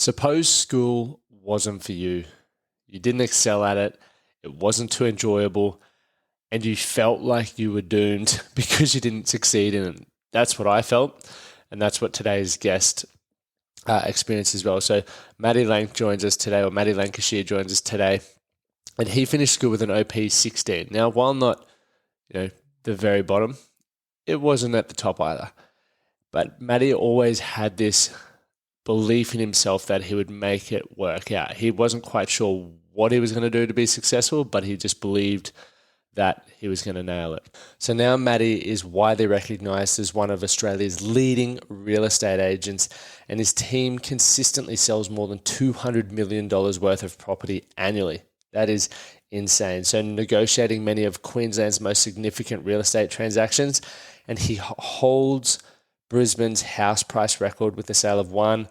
Suppose school wasn't for you. You didn't excel at it. It wasn't too enjoyable. And you felt like you were doomed because you didn't succeed in it. That's what I felt. And that's what today's guest experienced as well. So Matty joins us today, or Matty Lancashire joins us today. And he finished school with an OP 16. Now, while not, the very bottom, it wasn't at the top either. But Matty always had this belief in himself that he would make it work out. He wasn't quite sure what he was going to do to be successful, but he just believed that he was going to nail it. So now Matty is widely recognised as one of Australia's leading real estate agents, and his team consistently sells more than $200 million worth of property annually. That is insane. So negotiating many of Queensland's most significant real estate transactions, and he holds Brisbane's house price record with the sale of one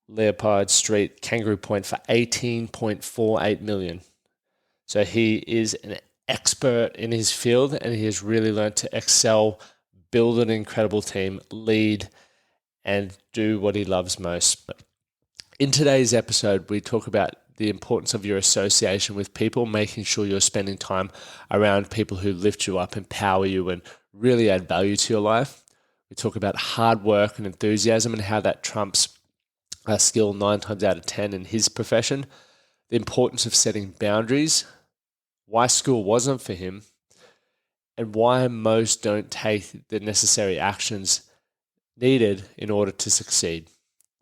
Leopard Street Kangaroo Point for $18.48 million. So he is an expert in his field, and he has really learned to excel, build an incredible team, lead, and do what he loves most. In today's episode, we talk about the importance of your association with people, making sure you're spending time around people who lift you up, empower you, and really add value to your life. We talk about hard work and enthusiasm and how that trumps a skill 9 times out of 10 in his profession. The importance of setting boundaries, why school wasn't for him, and why most don't take the necessary actions needed in order to succeed.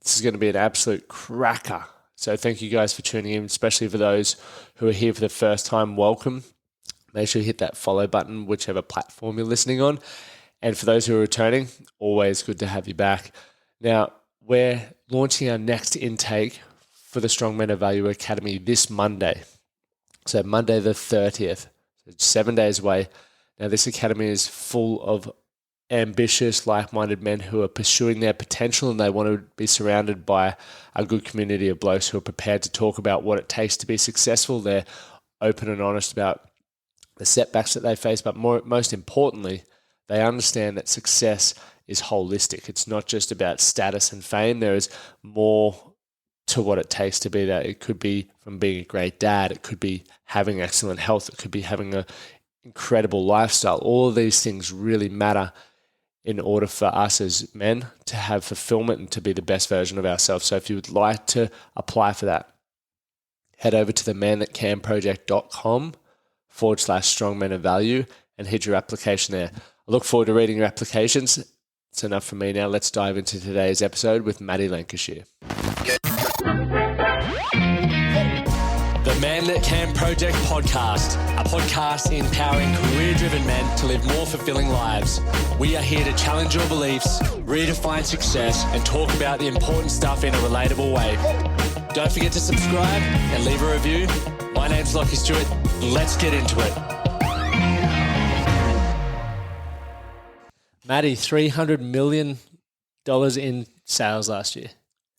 This is going to be an absolute cracker. So thank you guys for tuning in, especially for those who are here for the first time. Welcome. Make sure you hit that follow button, whichever platform you're listening on. And for those who are returning, always good to have you back. Now, we're launching our next intake for the Strong Men of Value Academy this Monday. So Monday the 30th, so 7 days away. Now, this academy is full of ambitious, like-minded men who are pursuing their potential, and they want to be surrounded by a good community of blokes who are prepared to talk about what it takes to be successful. They're open and honest about the setbacks that they face, but most importantly, they understand that success is holistic. It's not just about status and fame. There is more to what it takes to be that. It could be from being a great dad. It could be having excellent health. It could be having an incredible lifestyle. All of these things really matter in order for us as men to have fulfillment and to be the best version of ourselves. So if you would like to apply for that, head over to themanthatcanproject.com/strong men of value and hit your application there. I look forward to reading your applications. It's enough from me now. Let's dive into today's episode with Matty Lancashire. The Man That Can Project podcast, a podcast empowering career-driven men to live more fulfilling lives. We are here to challenge your beliefs, redefine success, and talk about the important stuff in a relatable way. Don't forget to subscribe and leave a review. My name's Lachlan Stuart. Let's get into it. Matty, $300 million in sales last year.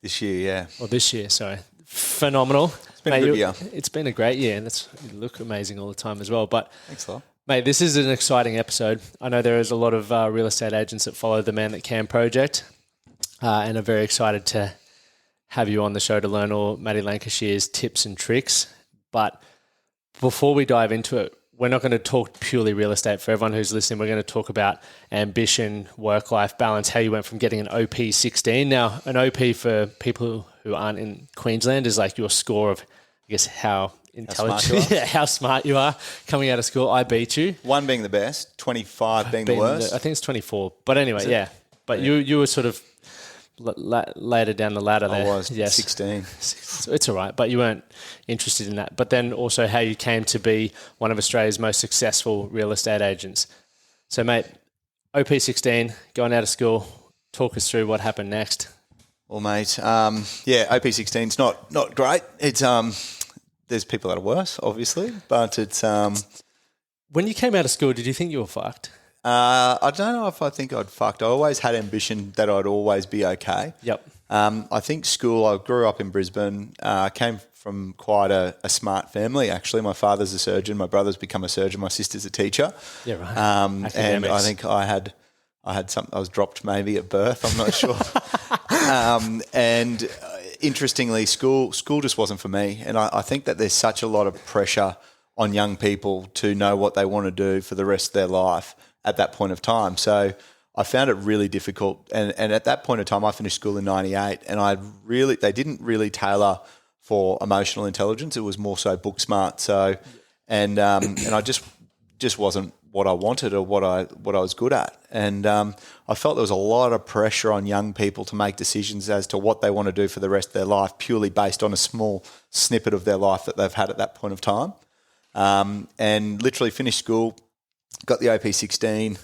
This year, yeah. Or this year, sorry. Phenomenal. It's been a good year. It's been a great year, and you look amazing all the time as well. But thanks a lot. Mate, this is an exciting episode. I know there is a lot of real estate agents that follow the Man That Can project and are very excited to have you on the show to learn all Matty Lancashire's tips and tricks. But before we dive into it, we're not going to talk purely real estate. For everyone who's listening, we're going to talk about ambition, work-life balance, how you went from getting an OP 16. Now, an OP for people who aren't in Queensland is like your score of, I guess, how intelligent, how smart you are coming out of school. I beat you. 1 being the best, 25 being the worst. I think it's 24. But anyway, yeah. But yeah. You were sort of later down the ladder there. I was, yes. 16. It's all right, but you weren't interested in that. But then also how you came to be one of Australia's most successful real estate agents. So, mate, OP 16, going out of school, talk us through what happened next. Well, mate, OP 16 is not great. It's there's people that are worse, obviously, but it's When you came out of school, did you think you were fucked? I don't know if I think I'd fucked. I always had ambition that I'd always be okay. Yep. I think school, I grew up in Brisbane. I came from quite a smart family, actually. My father's a surgeon. My brother's become a surgeon. My sister's a teacher. Yeah, right. And I think I had something. I was dropped maybe at birth. I'm not sure. And interestingly, school just wasn't for me. And I think that there's such a lot of pressure on young people to know what they want to do for the rest of their life at that point of time. So I found it really difficult. And at that point of time, I finished school in 98, and they didn't really tailor for emotional intelligence. It was more so book smart. So, and I just wasn't what I wanted or what I was good at. And I felt there was a lot of pressure on young people to make decisions as to what they want to do for the rest of their life, purely based on a small snippet of their life that they've had at that point of time. And literally finished school, got the OP16,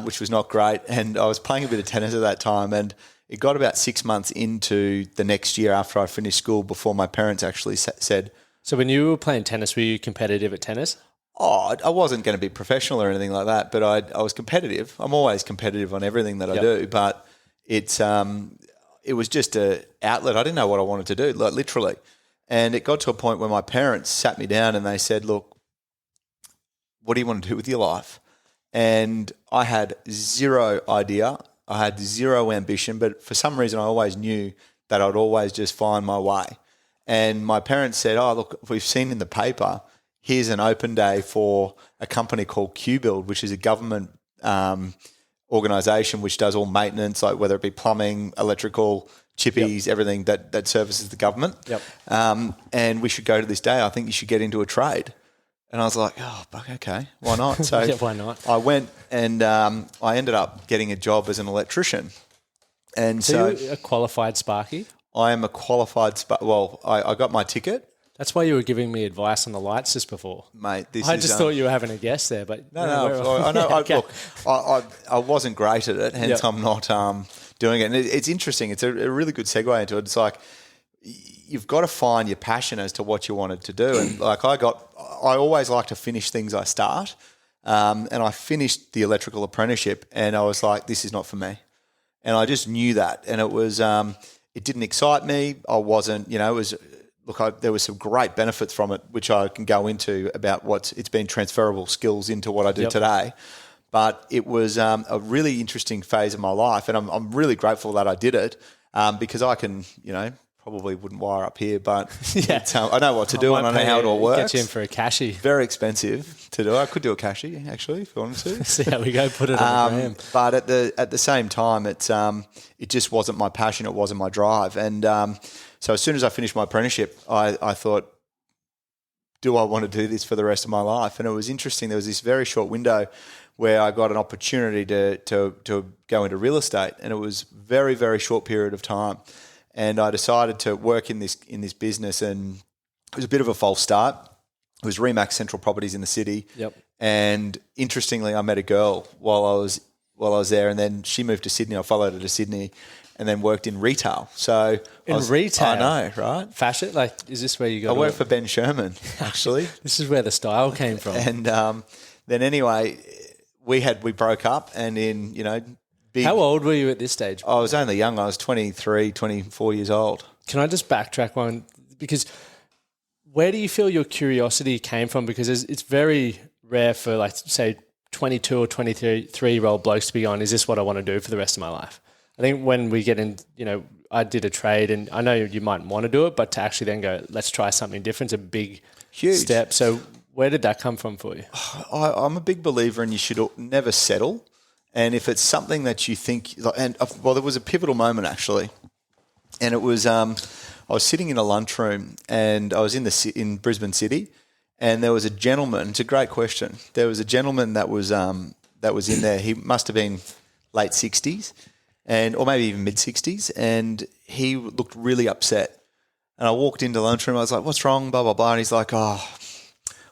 which was not great. And I was playing a bit of tennis at that time, and it got about 6 months into the next year after I finished school before my parents actually said. So when you were playing tennis, were you competitive at tennis? Oh, I wasn't going to be professional or anything like that, but I was competitive. I'm always competitive on everything that I do, but it was just an outlet. I didn't know what I wanted to do, like literally. And it got to a point where my parents sat me down and they said, look, what do you want to do with your life? And I had zero idea. I had zero ambition, but for some reason I always knew that I'd always just find my way. And my parents said, oh, look, we've seen in the paper, here's an open day for a company called QBuild, which is a government organisation which does all maintenance, like whether it be plumbing, electrical, chippies, everything that services the government. Yep. And we should go to this day. I think you should get into a trade. And I was like, oh, okay, why not? So Yeah, why not? I went and I ended up getting a job as an electrician. And So you're a qualified Sparky? I am a qualified I got my ticket. That's why you were giving me advice on the lights just before. Mate, I just thought you were having a guess there, but No, I know. Okay. Look, I wasn't great at it, hence I'm not doing it. And it's interesting. It's a really good segue into it. It's like you've got to find your passion as to what you wanted to do. And like I always like to finish things I start. And I finished the electrical apprenticeship, and I was like, this is not for me. And I just knew that. And it was, it didn't excite me. I wasn't, it was. Look, there was some great benefits from it, which I can go into about it's been transferable skills into what I do today. But it was a really interesting phase of my life, and I'm really grateful that I did it because I can, probably wouldn't wire up here, but I know what to do and I know how it all works. Get you in for a cashy. Very expensive to do. I could do a cashy actually if you wanted to. See how we go. Put it on the gram. But at the same time, it just wasn't my passion. It wasn't my drive, and so as soon as I finished my apprenticeship, I thought, do I want to do this for the rest of my life? And it was interesting. There was this very short window where I got an opportunity to go into real estate, and it was very, very short period of time. And I decided to work in this business, and it was a bit of a false start. It was Remax Central Properties in the city. Yep. And interestingly, I met a girl while I was there, and then she moved to Sydney. I followed her to Sydney, and then worked in retail. So retail? I know, right? Fashion? Like, is this where you got? I worked for Ben Sherman, actually. This is where the style came from. And then anyway, we broke up, and in big. How old were you at this stage? I was only young. I was 23, 24 years old. Can I just backtrack one? Because where do you feel your curiosity came from? Because it's very rare for, like, say, 22 or 23-year-old blokes to be on, is this what I want to do for the rest of my life? I think when we get in, I did a trade, and I know you might want to do it, but to actually then go, let's try something different, it's a big step. So where did that come from for you? I'm a big believer in you should never settle. And if it's something that you think, there was a pivotal moment actually, and it was I was sitting in a lunchroom, and I was in Brisbane City, and there was a gentleman. It's a great question. There was a gentleman that was in there. He must have been late 60s. Or maybe even mid-60s, and he looked really upset. And I walked into the lunchroom, I was like, what's wrong, blah, blah, blah. And he's like, oh,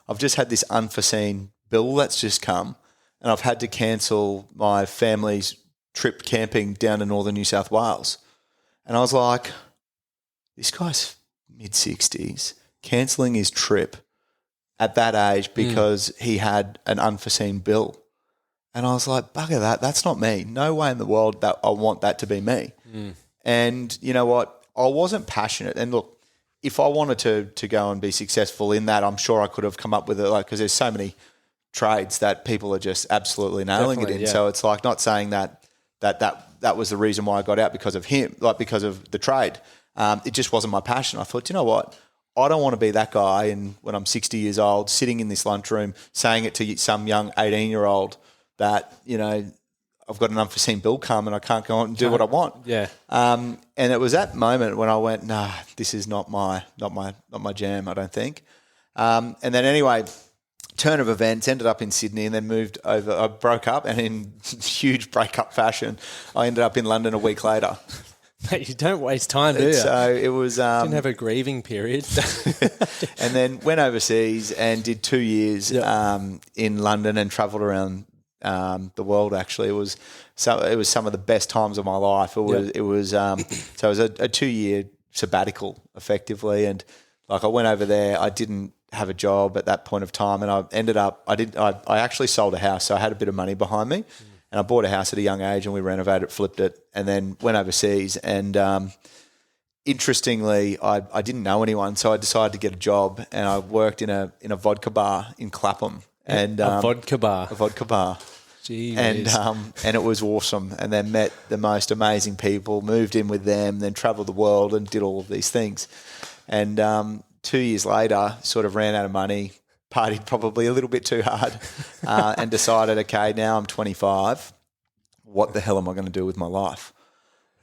I've just had this unforeseen bill that's just come, and I've had to cancel my family's trip camping down to northern New South Wales. And I was like, this guy's mid-60s, cancelling his trip at that age because he had an unforeseen bill. And I was like, bugger that, that's not me. No way in the world that I want that to be me. And you know what? I wasn't passionate. And look, if I wanted to go and be successful in that, I'm sure I could have come up with it, because there's so many trades that people are just absolutely nailing it in. Yeah. So it's like, not saying that was the reason why I got out because of him, like because of the trade. it just wasn't my passion. I thought, you know what? I don't want to be that guy, and when I'm 60 years old, sitting in this lunchroom saying it to some young 18-year-old that, you know, I've got an unforeseen bill come and I can't go on and do what I want. Yeah. And it was that moment when I went, nah, this is not my jam, I don't think. And then anyway, turn of events, ended up in Sydney and then moved over. I broke up, and in huge breakup fashion, I ended up in London a week later. Mate, you don't waste time, do you? So it was... didn't have a grieving period. And then went overseas and did 2 years in London and travelled around the world. Actually, it was some of the best times of my life. It was so it was a 2-year sabbatical effectively, and like I went over there. I didn't have a job at that point of time, and I ended up I actually sold a house, so I had a bit of money behind me, and I bought a house at a young age, and we renovated it, flipped it, and then went overseas. And interestingly, I didn't know anyone, so I decided to get a job, and I worked in a vodka bar in Clapham. And a vodka bar. Jeez. And it was awesome. And then met the most amazing people, moved in with them, then travelled the world and did all of these things. And 2 years later, sort of ran out of money, partied probably a little bit too hard, and decided, okay, now I'm 25. What the hell am I going to do with my life?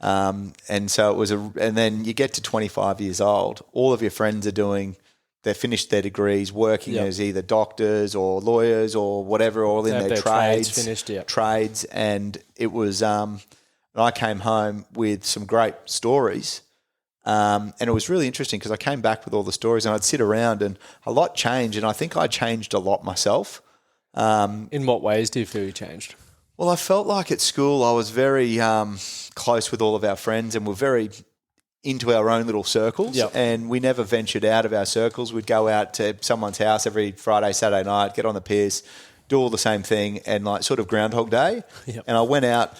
And so it was and then you get to 25 years old, all of your friends are they've finished their degrees, working as either doctors or lawyers or whatever, all in their trades. And it was, and I came home with some great stories. And it was really interesting because I came back with all the stories, and I'd sit around, and a lot changed. And I think I changed a lot myself. In what ways do you feel you changed? Well, I felt like at school I was very close with all of our friends, and we're very into our own little circles, and we never ventured out of our circles. We'd go out to someone's house every Friday, Saturday night, get on the piers, do all the same thing, and like sort of Groundhog Day. And I went out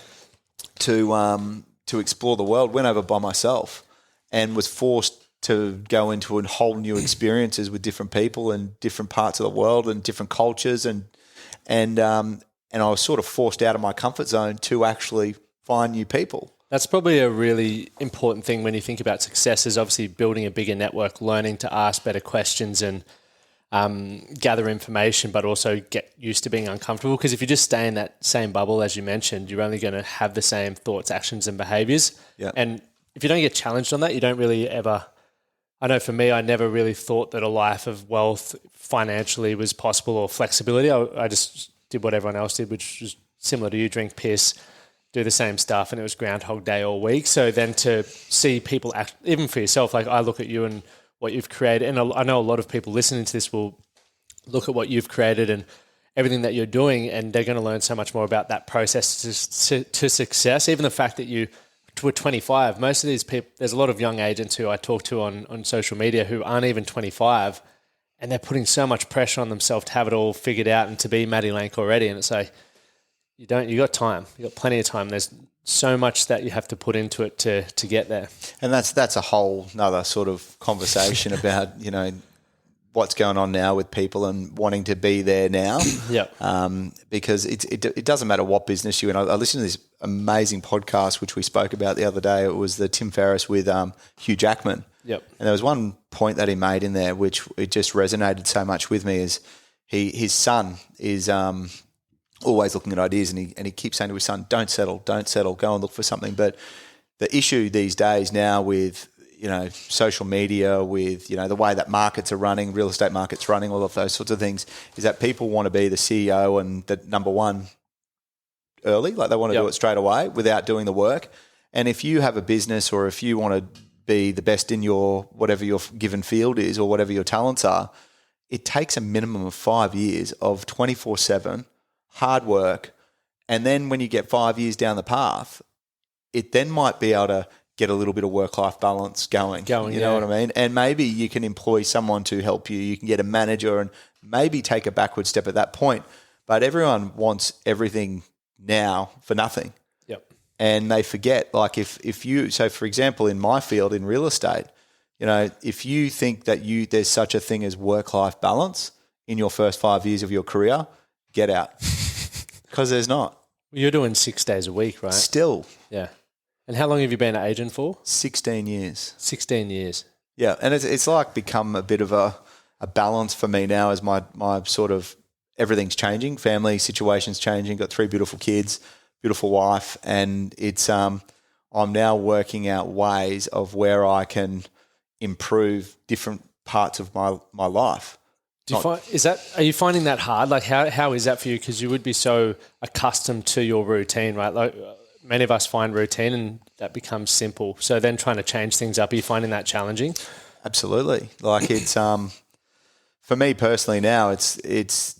to explore the world, went over by myself, and was forced to go into a whole new experiences with different people and different parts of the world and different cultures, and I was sort of forced out of my comfort zone to actually find new people. That's probably a really important thing when you think about success, is obviously building a bigger network, learning to ask better questions and gather information, but also get used to being uncomfortable. Because if you just stay in that same bubble, as you mentioned, you're only going to have the same thoughts, actions and behaviours. And if you don't get challenged on that, you don't really ever... I know for me, I never really thought that a life of wealth financially was possible, or flexibility. I just did what everyone else did, which was similar to you, drink piss, do the same stuff, and it was Groundhog Day all week. So then to see people act, even for yourself, like I look at you and what you've created, and I know a lot of people listening to this will look at what you've created and everything that you're doing, and they're going to learn so much more about that process to success. Even the fact that you were 25, most of these people, there's a lot of young agents who I talk to on social media who aren't even 25, and they're putting so much pressure on themselves to have it all figured out and to be Matty Lank already. And it's like, you got time. You got plenty of time. There's so much that you have to put into it to get there. And that's a whole nother sort of conversation about, you know, what's going on now with people and wanting to be there now. Because it doesn't matter what business you're in. I listened to this amazing podcast, which we spoke about the other day. It was the Tim Ferriss with Hugh Jackman. And there was one point that he made in there, which it just resonated so much with me, is his son is always looking at ideas, and he keeps saying to his son, don't settle, go and look for something. But the issue these days now with, you know, social media, with, you know, the way that markets are running, real estate markets running, all of those sorts of things, is that people want to be the CEO and the number one early, like they want to do it straight away without doing the work. And if you have a business, or if you want to be the best in your whatever your given field is, or whatever your talents are, it takes a minimum of 5 years of 24/7 hard work. And then when you get 5 years down the path, it then might be able to get a little bit of work-life balance going. You know what I mean? And maybe you can employ someone to help you. You can get a manager and maybe take a backward step at that point. But everyone wants everything now for nothing. And they forget, like if you, so for example, in my field, in real estate, you know, if you think that there's such a thing as work-life balance in your first 5 years of your career, get out. Because there's not. You're doing 6 days a week, right? Still. Yeah. And how long have you been an agent for? 16 years. 16 years. Yeah, and it's like become a bit of a balance for me now as my sort of everything's changing, family situation's changing, got 3 beautiful kids, beautiful wife, and it's I'm now working out ways of where I can improve different parts of my life. Are you finding that hard? Like how is that for you? Because you would be so accustomed to your routine, right? Like many of us find routine and that becomes simple. So then trying to change things up, are you finding that challenging? Absolutely. Like it's for me personally now, it's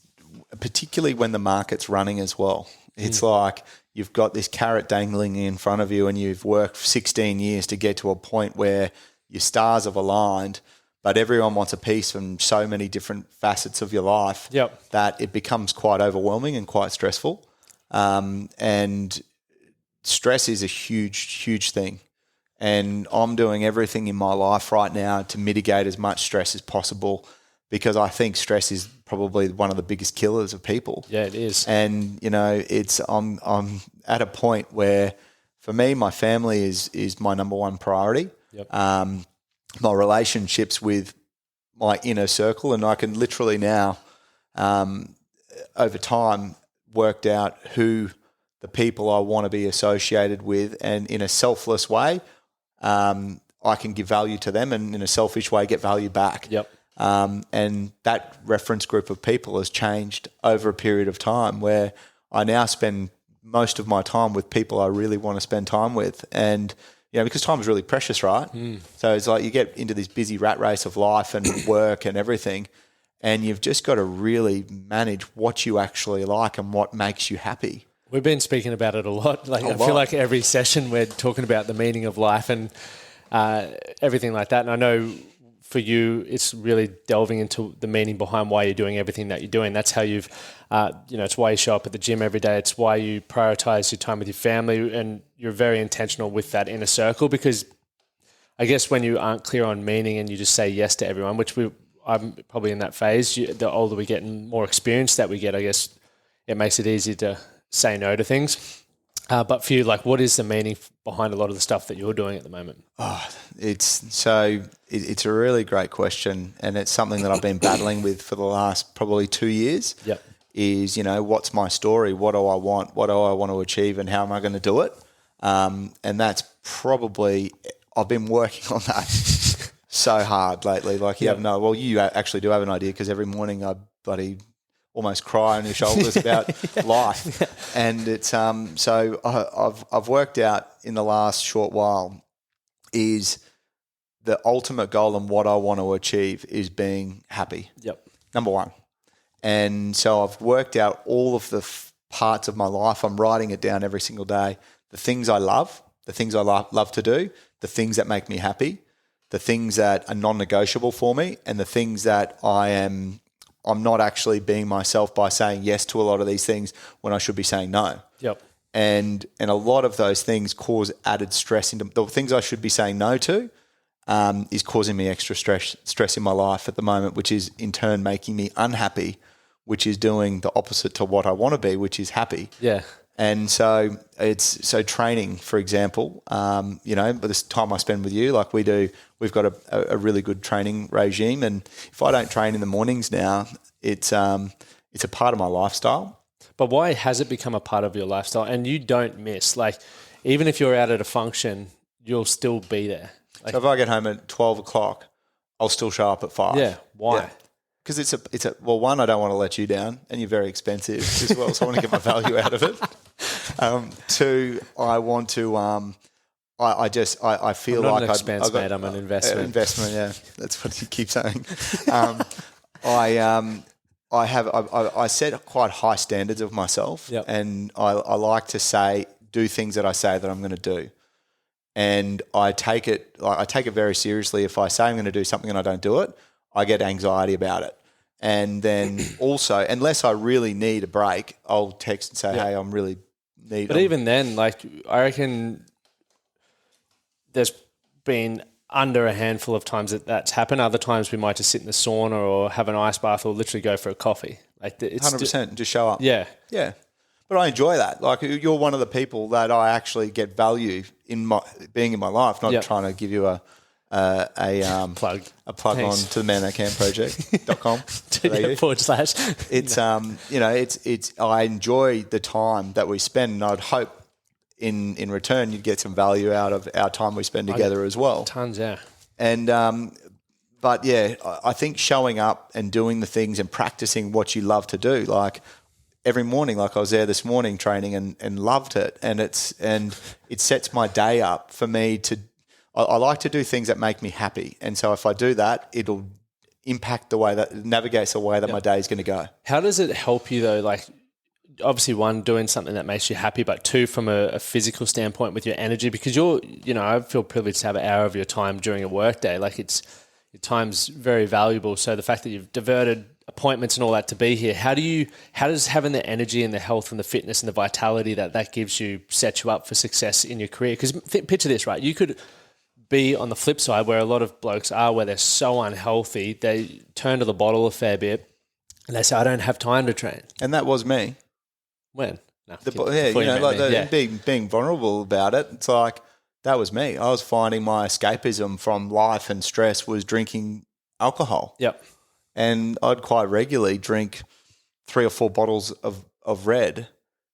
particularly when the market's running as well. It's like you've got this carrot dangling in front of you and you've worked 16 years to get to a point where your stars have aligned, but everyone wants a piece from so many different facets of your life that it becomes quite overwhelming and quite stressful. And stress is a huge, huge thing. And I'm doing everything in my life right now to mitigate as much stress as possible, because I think stress is probably one of the biggest killers of people. Yeah, it is. And, you know, I'm at a point where for me, my family is my number one priority. Yep. My relationships with my inner circle, and I can literally now, over time, worked out who the people I want to be associated with, and in a selfless way, I can give value to them, and in a selfish way, get value back. Yep. And that reference group of people has changed over a period of time, where I now spend most of my time with people I really want to spend time with. And, you know, because time is really precious, right? So it's like you get into this busy rat race of life and work and everything, and you've just got to really manage what you actually like and what makes you happy. We've been speaking about it a lot. I feel like every session we're talking about the meaning of life and everything like that. And I know for you, it's really delving into the meaning behind why you're doing everything that you're doing. That's how you've, it's why you show up at the gym every day. It's why you prioritize your time with your family, and you're very intentional with that inner circle, because I guess when you aren't clear on meaning and you just say yes to everyone, which I'm probably in that phase, the older we get and more experience that we get, I guess it makes it easier to say no to things. But for you, like, what is the meaning behind a lot of the stuff that you're doing at the moment? It's a really great question, and it's something that I've been battling with for the last probably 2 years. Yep. Is, you know, what's my story? What do I want? What do I want to achieve? And how am I going to do it? And that's probably, I've been working on that so hard lately. Like you actually do have an idea, because every morning I bloody almost cry on your shoulders about life. And it's so I've worked out in the last short while is the ultimate goal, and what I want to achieve is being happy. Yep. Number one. And so I've worked out all of the parts of my life. I'm writing it down every single day. The things I love, the things I love to do, the things that make me happy, the things that are non-negotiable for me, and the things that I'm not actually being myself by saying yes to a lot of these things when I should be saying no. Yep. And a lot of those things cause added stress into the things I should be saying no to. Is causing me extra stress in my life at the moment, which is in turn making me unhappy, which is doing the opposite to what I want to be, which is happy. Yeah. And so training, for example, but this time I spend with you, like we've got a really good training regime. And if I don't train in the mornings now, it's a part of my lifestyle. But why has it become a part of your lifestyle? And you don't miss, like, even if you're out at a function, you'll still be there. Like, so if I get home at 12 o'clock, I'll still show up at 5. Yeah. Why? Because it's a one, I don't want to let you down, and you're very expensive as well, so I want to get my value out of it. 2, I want to I feel I'm not like an expense, mate. I'm an investment. Investment, yeah, that's what you keep saying. I set quite high standards of myself, yep. and I like to do things that I say that I'm going to do. And I take it very seriously. If I say I'm going to do something and I don't do it, I get anxiety about it. And then also, unless I really need a break, I'll text and say, hey, I'm really need. But even then, like, I reckon there's been under a handful of times that's happened. Other times we might just sit in the sauna or have an ice bath or literally go for a coffee. Like, it's 100%, just show up. Yeah. Yeah. But I enjoy that. Like, you're one of the people that I actually get value in my being in my life, not trying to give you a plug on to the Man That Can Project.com. / It's it's I enjoy the time that we spend, and I'd hope in return you'd get some value out of our time we spend together as well. Tons, yeah. And but yeah, I think showing up and doing the things and practicing what you love to do, like every morning, like I was there this morning training and loved it, and it sets my day up for me to. I like to do things that make me happy, and so if I do that, it'll impact the way that navigates the way that my day is going to go. How does it help you though? Like, obviously, one, doing something that makes you happy, but two, from a physical standpoint with your energy, because I feel privileged to have an hour of your time during a work day. Like, your time's very valuable. So the fact that you've diverted appointments and all that to be here, how does having the energy and the health and the fitness and the vitality that gives you set you up for success in your career? Because picture this, right? You could be on the flip side where a lot of blokes are, where they're so unhealthy, they turn to the bottle a fair bit and they say, I don't have time to train. And that was me. When? No, being vulnerable about it, it's like, that was me. I was finding my escapism from life and stress was drinking alcohol. Yep. And I'd quite regularly drink 3 or 4 bottles of red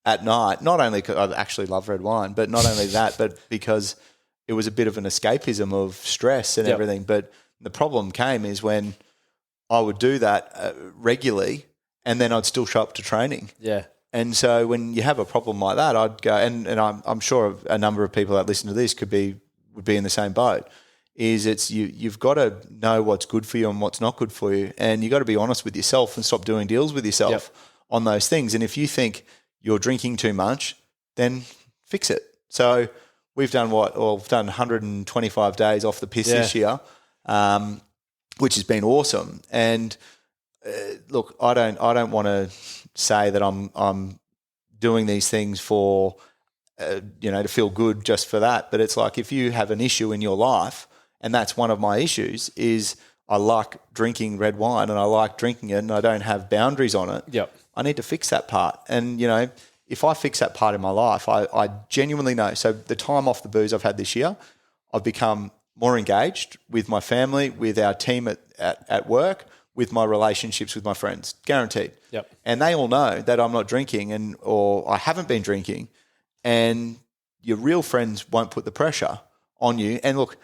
at night, not only because I actually love red wine, but not only that, but because it was a bit of an escapism of stress and everything. But the problem came is when I would do that regularly, and then I'd still show up to training. Yeah. And so when you have a problem like that, I'd go, and I'm sure a number of people that listen to this would be in the same boat, is you've got to know what's good for you and what's not good for you. And you've got to be honest with yourself and stop doing deals with yourself on those things. And if you think you're drinking too much, then fix it. So we've done we've done 125 days off the piss this year, which has been awesome. And look, I don't want to say that I'm doing these things for to feel good just for that. But it's like, if you have an issue in your life, and that's one of my issues, is I like drinking red wine and I like drinking it and I don't have boundaries on it. Yep. I need to fix that part. And, if I fix that part in my life, I genuinely know. So the time off the booze I've had this year, I've become more engaged with my family, with our team at work, with my relationships with my friends, guaranteed. Yep. And they all know that I'm not drinking or I haven't been drinking, and your real friends won't put the pressure on you. And look,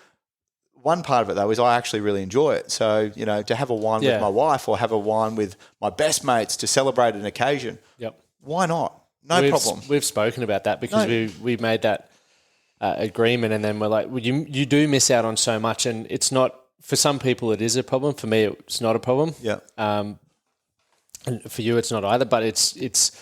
one part of it though is I actually really enjoy it. So, to have a wine with my wife or have a wine with my best mates to celebrate an occasion, why not? No problem. We've spoken about that because we made that agreement, and then we're like, well, you do miss out on so much, and it's not, for some people it is a problem. For me, it's not a problem. Yeah. And for you, it's not either. But it's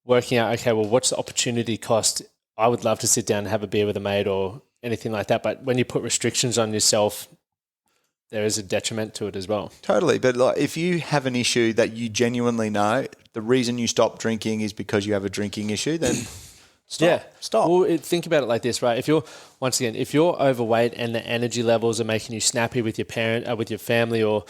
working out. Okay, well, what's the opportunity cost? I would love to sit down and have a beer with a mate or anything like that. But when you put restrictions on yourself, there is a detriment to it as well. Totally. But like, if you have an issue that you genuinely know the reason you stop drinking is because you have a drinking issue, then stop. Well, think about it like this, right? If you're overweight and the energy levels are making you snappy with your parent, with your family, or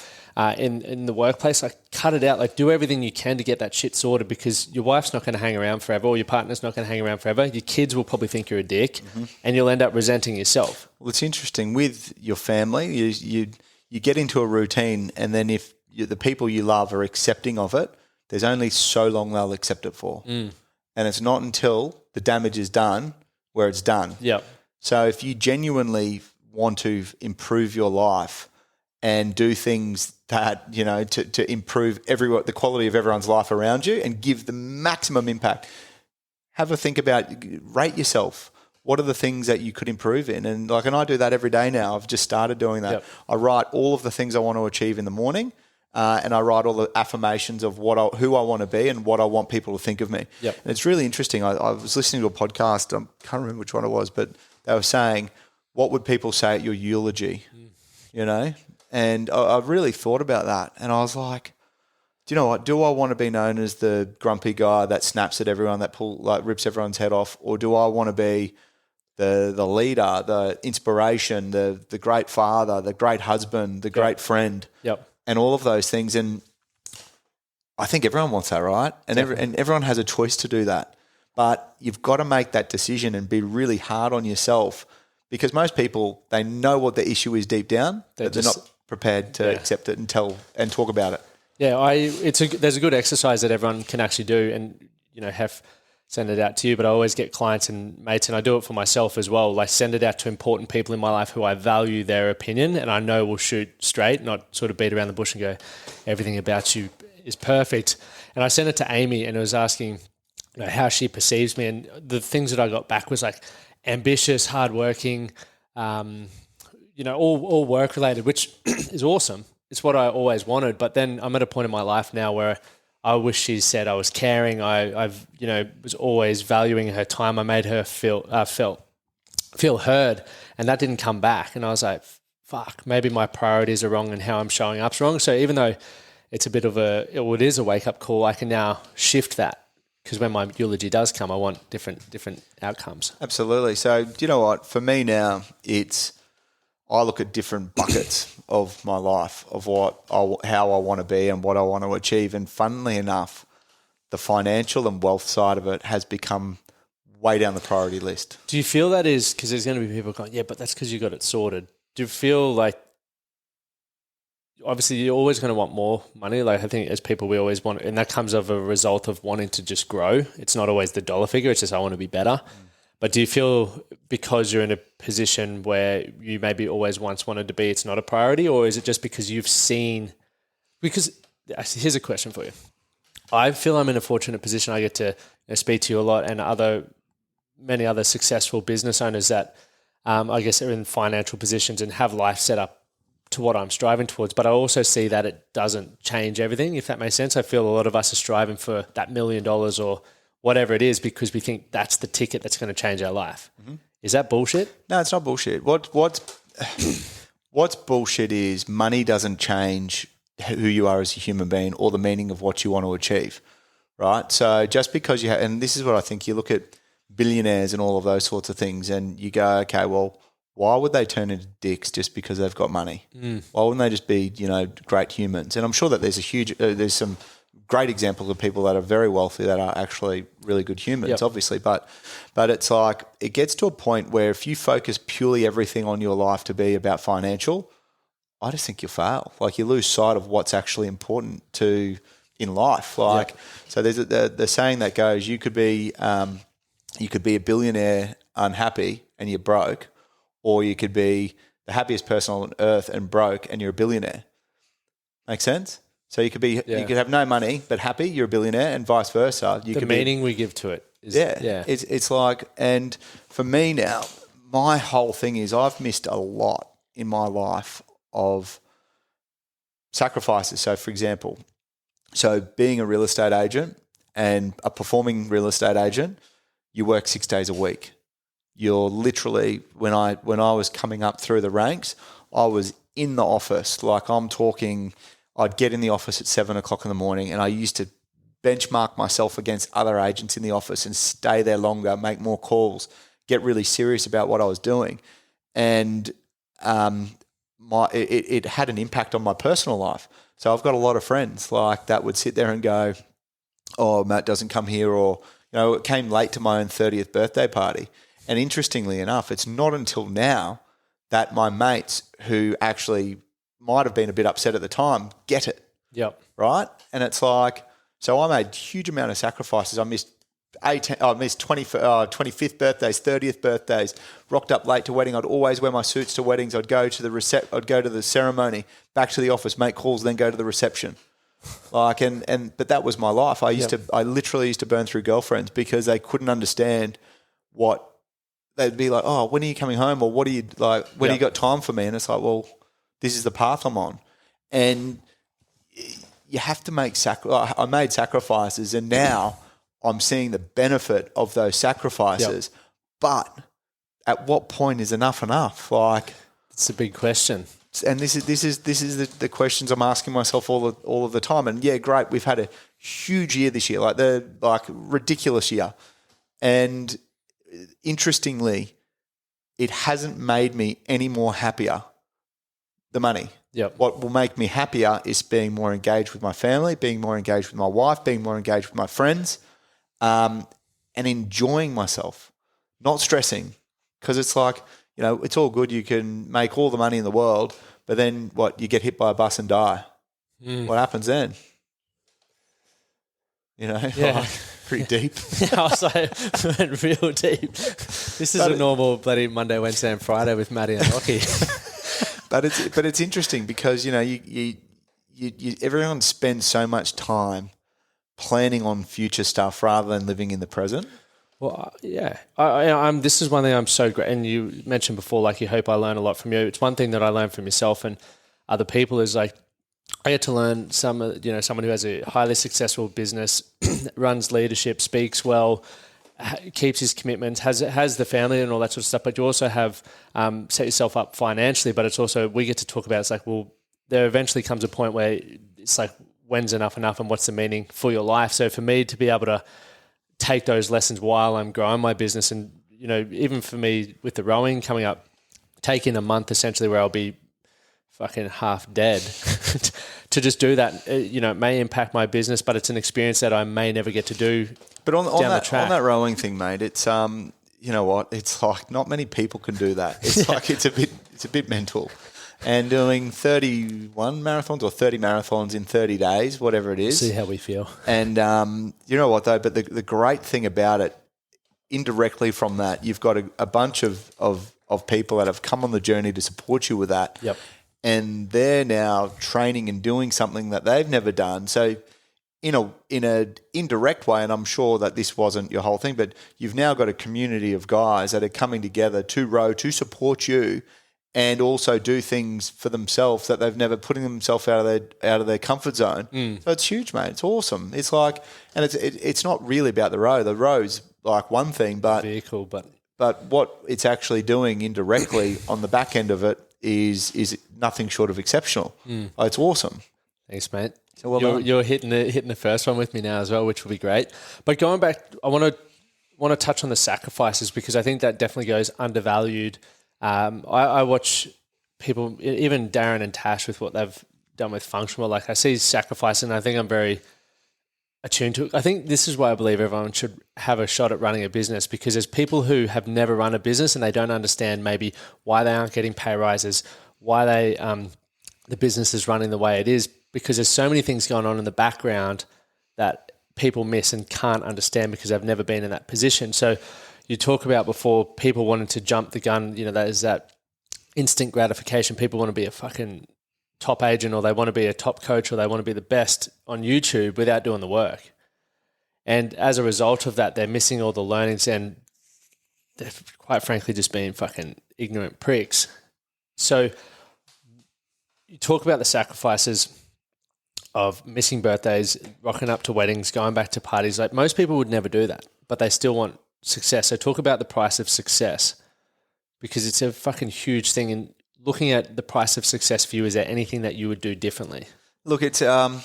in the workplace, like, cut it out. Like, do everything you can to get that shit sorted, because your wife's not going to hang around forever, or your partner's not going to hang around forever. Your kids will probably think you're a dick, and you'll end up resenting yourself. Well, it's interesting with your family. You get into a routine, and then if the people you love are accepting of it, there's only so long they'll accept it for. And it's not until the damage is done where it's done. Yep. So if you genuinely want to improve your life and do things that, to improve the quality of everyone's life around you and give the maximum impact, have a think about, rate yourself. What are the things that you could improve in? And I do that every day now. I've just started doing that. Yep. I write all of the things I want to achieve in the morning. And I write all the affirmations of who I want to be and what I want people to think of me. Yep. And it's really interesting. I was listening to a podcast. I can't remember which one it was, but they were saying, what would people say at your eulogy? And I really thought about that. And I was like, do you know what? Do I want to be known as the grumpy guy that snaps at everyone, that rips everyone's head off? Or do I want to be the leader, the inspiration, the great father, the great husband, the great friend? Yep. And all of those things. And I think everyone wants that, right? And everyone has a choice to do that. But you've got to make that decision and be really hard on yourself, because most people, they know what the issue is deep down, but they're not prepared to accept it and talk about it. Yeah, there's a good exercise that everyone can actually do, and send it out to you. But I always get clients and mates, and I do it for myself as well. Like, send it out to important people in my life who I value their opinion, and I know will shoot straight, not sort of beat around the bush and go, everything about you is perfect. And I sent it to Amy, and it was asking how she perceives me, and the things that I got back was like ambitious, hardworking, all work related, which is awesome. It's what I always wanted. But then I'm at a point in my life now where I wish she said I was caring. I've was always valuing her time. I made her feel heard, and that didn't come back. And I was like, fuck, maybe my priorities are wrong and how I'm showing up's wrong. So even though it's it is a wake up call, I can now shift that. Because when my eulogy does come, I want different outcomes. Absolutely. So, do you know what? For me now, I look at different buckets of my life, of how I want to be and what I want to achieve. And funnily enough, the financial and wealth side of it has become way down the priority list. Do you feel that is because there's going to be people going, yeah, but that's because you got it sorted. Do you feel like, obviously you're always going to want more money. Like, I think as people, we always want, and that comes of a result of wanting to just grow. It's not always the dollar figure. It's just, I want to be better. But do you feel because you're in a position where you maybe always once wanted to be, it's not a priority? Or is it just because you've seen, because here's a question for you. I feel I'm in a fortunate position. I get to speak to you a lot, and many other successful business owners that I guess are in financial positions and have life set up to what I'm striving towards. But I also see that it doesn't change everything, if that makes sense. I feel a lot of us are striving for that $1 million or whatever it is because we think that's the ticket that's going to change our life. Mm-hmm. Is that bullshit? No, it's not bullshit. What's bullshit is money doesn't change who you are as a human being or the meaning of what you want to achieve, right? So just because you have, and this is what I think, you look at billionaires and all of those sorts of things and you go, okay, well, why would they turn into dicks just because they've got money? Why wouldn't they just be, great humans? And I'm sure that there's some great examples of people that are very wealthy that are actually really good humans, obviously. But it's like, it gets to a point where if you focus purely everything on your life to be about financial, I just think you'll fail. Like, you lose sight of what's actually important in life. So there's the saying that goes, you could be a billionaire unhappy and you're broke, or you could be the happiest person on earth and broke and you're a billionaire. Make sense? So you could have no money but happy, you're a billionaire, and vice versa. The meaning we give to it is It's like, and for me now, my whole thing is I've missed a lot in my life of sacrifices. So for example, being a real estate agent and a performing real estate agent, you work 6 days a week. You're literally, when I was coming up through the ranks, I was in the office. Like, I'm talking, I'd get in the office at 7 o'clock in the morning, and I used to benchmark myself against other agents in the office and stay there longer, make more calls, get really serious about what I was doing. And it had an impact on my personal life. So I've got a lot of friends like that would sit there and go, oh, Matt doesn't come here, or, it came late to my own 30th birthday party. And interestingly enough, it's not until now that my mates who actually might have been a bit upset at the time get it. Yep. Right? And it's like, so I made a huge amount of sacrifices. I missed 25th birthdays, 30th birthdays, rocked up late to wedding. I'd always wear my suits to weddings. I'd go to the ceremony, back to the office, make calls, then go to the reception. But that was my life. I literally used to burn through girlfriends because they couldn't understand what they'd be like, oh, when are you coming home? Or what do you like, when do you got time for me? And it's like, well, this is the path I'm on. And you have to make I made sacrifices, and now I'm seeing the benefit of those sacrifices. Yep. But at what point is enough? Like, it's a big question. And this is the questions I'm asking myself all of the time. And yeah, great, we've had a huge year this year, ridiculous year. And interestingly, it hasn't made me any more happier. The money. Yep. What will make me happier is being more engaged with my family, being more engaged with my wife, being more engaged with my friends. and enjoying myself, not stressing, because it's like, it's all good. You can make all the money in the world, but then what? You get hit by a bus and die. What happens then? Yeah. Pretty deep. Yeah, I was like, went real deep. This is a normal bloody Monday, Wednesday, and Friday with Matty and Lockie. But it's interesting because you everyone spends so much time planning on future stuff rather than living in the present. Well, yeah. I'm. This is one thing I'm so great. And you mentioned before, like, you hope I learn a lot from you. It's one thing that I learned from yourself and other people is like, I get to learn someone who has a highly successful business, runs leadership, speaks well, keeps his commitments, has the family and all that sort of stuff. But you also have set yourself up financially. But it's also, we get to talk about, it's like, well, there eventually comes a point where it's like, when's enough and what's the meaning for your life? So for me to be able to take those lessons while I'm growing my business, and even for me with the rowing coming up, taking a month essentially where I'll be fucking half dead to just do that, it may impact my business, but it's an experience that I may never get to do. But on that rowing thing, mate, it's you know what? It's like not many people can do that. It's like it's a bit mental. And doing 31 marathons or 30 marathons in 30 days, whatever it is. See how we feel. And you know what though? But the great thing about it, indirectly from that, you've got a bunch of people that have come on the journey to support you with that. Yep. And they're now training and doing something that they've never done. So in a indirect way, and I'm sure that this wasn't your whole thing, but you've now got a community of guys that are coming together to row, to support you, and also do things for themselves that they've never, putting themselves out of their comfort zone. So it's huge, mate. It's awesome. It's like, and it's not really about the row. The row's like one thing, but vehicle, but what it's actually doing indirectly on the back end of it is nothing short of exceptional. It's awesome. Thanks, mate. So you're hitting the first one with me now as well, which will be great. But going back, I want to touch on the sacrifices because I think that definitely goes undervalued. I watch people, even Darren and Tash, with what they've done with functional. Like I see sacrifice, and I think I'm very attuned to it. I think this is why I believe everyone should have a shot at running a business, because there's people who have never run a business and they don't understand maybe why they aren't getting pay rises, why the business is running the way it is, because there's so many things going on in the background that people miss and can't understand because they've never been in that position. So you talk about before people wanting to jump the gun, that is that instant gratification. People want to be a fucking top agent, or they want to be a top coach, or they want to be the best on YouTube without doing the work. And as a result of that, they're missing all the learnings, and they're quite frankly just being fucking ignorant pricks. So you talk about the sacrifices of missing birthdays, rocking up to weddings, going back to parties. Like most people would never do that, but they still want success. So talk about the price of success, because it's a fucking huge thing. And looking at the price of success for you, is there anything that you would do differently? Look, it's a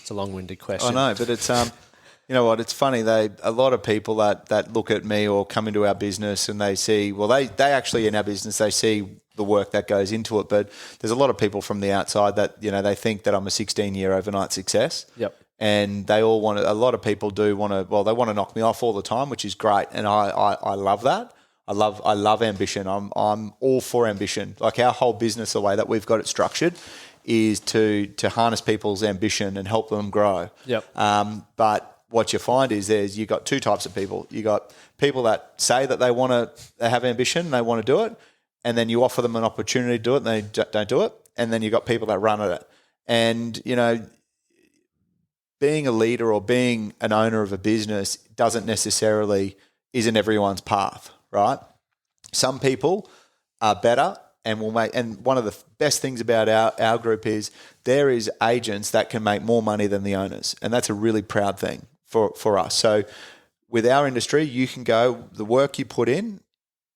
long-winded question. I know, but it's you know what? It's funny. A lot of people that look at me or come into our business and they see, well, they actually in our business they see the work that goes into it. But there's a lot of people from the outside that they think that I'm a 16-year overnight success. Yep. And they all want to. A lot of people do want to. Well, they want to knock me off all the time, which is great, and I love that. I love ambition. I'm all for ambition. Like our whole business, the way that we've got it structured, is to harness people's ambition and help them grow. Yep. But what you find is you got two types of people. You got people that say that they have ambition and they want to do it, and then you offer them an opportunity to do it and they don't do it. And then you got people that run at it. And being a leader or being an owner of a business isn't everyone's path, right? Some people are better and will make, and one of the best things about our group is there is agents that can make more money than the owners. And that's a really proud thing for us. So with our industry, you can go, the work you put in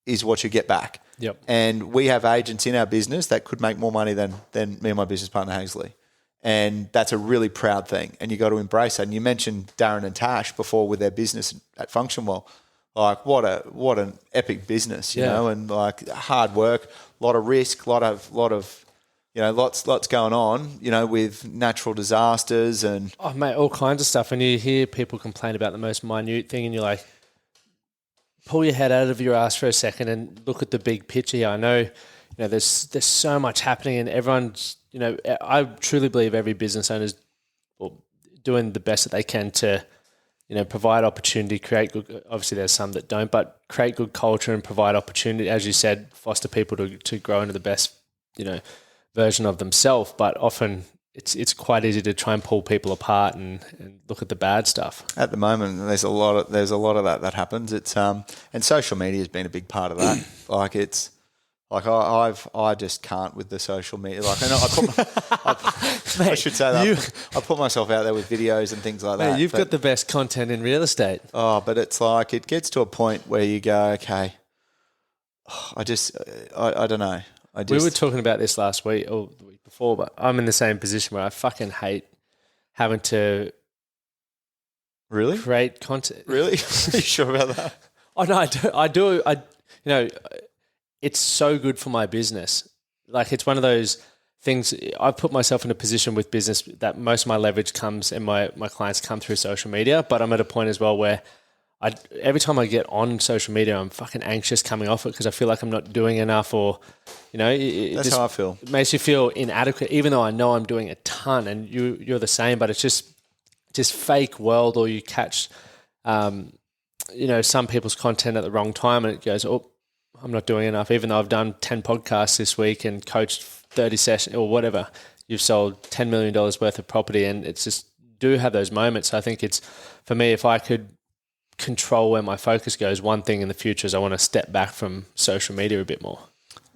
is what you get back. Yep. And we have agents in our business that could make more money than me and my business partner, Hazley. And that's a really proud thing. And you got to embrace that. And you mentioned Darren and Tash before with their business at Function Well. Like what an epic business, you know, and like hard work, a lot of risk, lots going on, with natural disasters and all kinds of stuff. And you hear people complain about the most minute thing, and you're like, pull your head out of your ass for a second and look at the big picture here. I know, there's so much happening, and everyone's, I truly believe every business owner's doing the best that they can to, provide opportunity, create good. Obviously, there's some that don't, but create good culture and provide opportunity, as you said, foster people to grow into the best, version of themselves. But often it's quite easy to try and pull people apart and look at the bad stuff. At the moment, there's a lot of that happens. It's and social media has been a big part of that. I just can't with the social media. I should say that I put myself out there with videos and things like that. Mate, you've got the best content in real estate. Oh, but it's like it gets to a point where you go, okay, I don't know. We were talking about this last week or the week before, but I'm in the same position where I fucking hate having to really create content. Really? Are you sure about that? Oh no, I do. It's so good for my business. Like, it's one of those things. I've put myself in a position with business that most of my leverage comes and my clients come through social media. But I'm at a point as well where every time I get on social media, I'm fucking anxious coming off it because I feel like I'm not doing enough, or that's how I feel. It makes you feel inadequate, even though I know I'm doing a ton, and you're the same. But it's just fake world, or you catch some people's content at the wrong time, and it goes, oh, I'm not doing enough, even though I've done 10 podcasts this week and coached 30 sessions or whatever. You've sold $10 million worth of property, and it's just do have those moments. I think it's, for me, if I could control where my focus goes, one thing in the future is I want to step back from social media a bit more.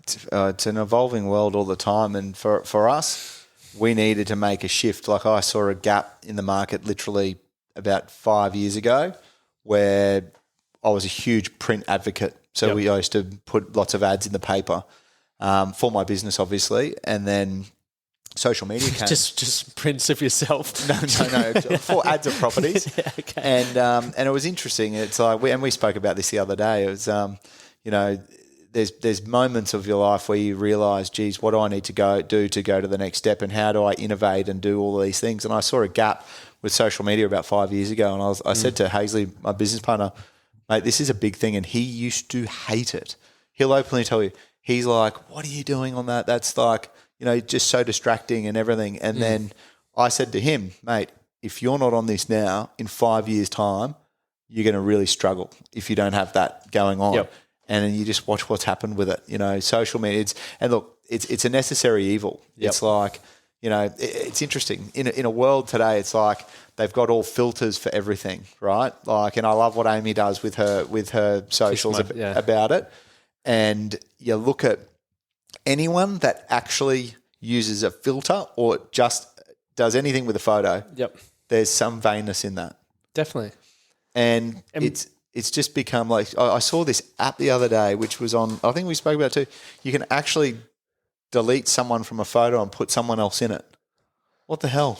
It's an evolving world all the time, and for us, we needed to make a shift. Like, I saw a gap in the market literally about 5 years ago where I was a huge print advocate. So I used to put lots of ads in the paper for my business, obviously, and then social media came. just prints of yourself. No, for ads of properties. Yeah, okay. And it was interesting. It's like we spoke about this the other day. It was there's moments of your life where you realise, geez, what do I need to go to the next step, and how do I innovate and do all these things? And I saw a gap with social media about 5 years ago, and I said to Hazley, my business partner, mate, this is a big thing, and he used to hate it. He'll openly tell you, he's like, what are you doing on that? That's like, just so distracting and everything. And then I said to him, mate, if you're not on this now, in 5 years' time, you're going to really struggle if you don't have that going on. Yep. And then you just watch what's happened with it. Social media, it's a necessary evil. Yep. It's like, it's interesting. In a world today, it's like they've got all filters for everything, right? Like, and I love what Amy does with her socials about it. And you look at anyone that actually uses a filter or just does anything with a photo. Yep. There's some vainness in that. Definitely. And it's just become like, I saw this app the other day, which was on, I think we spoke about it too. You can actually delete someone from a photo and put someone else in it. What the hell?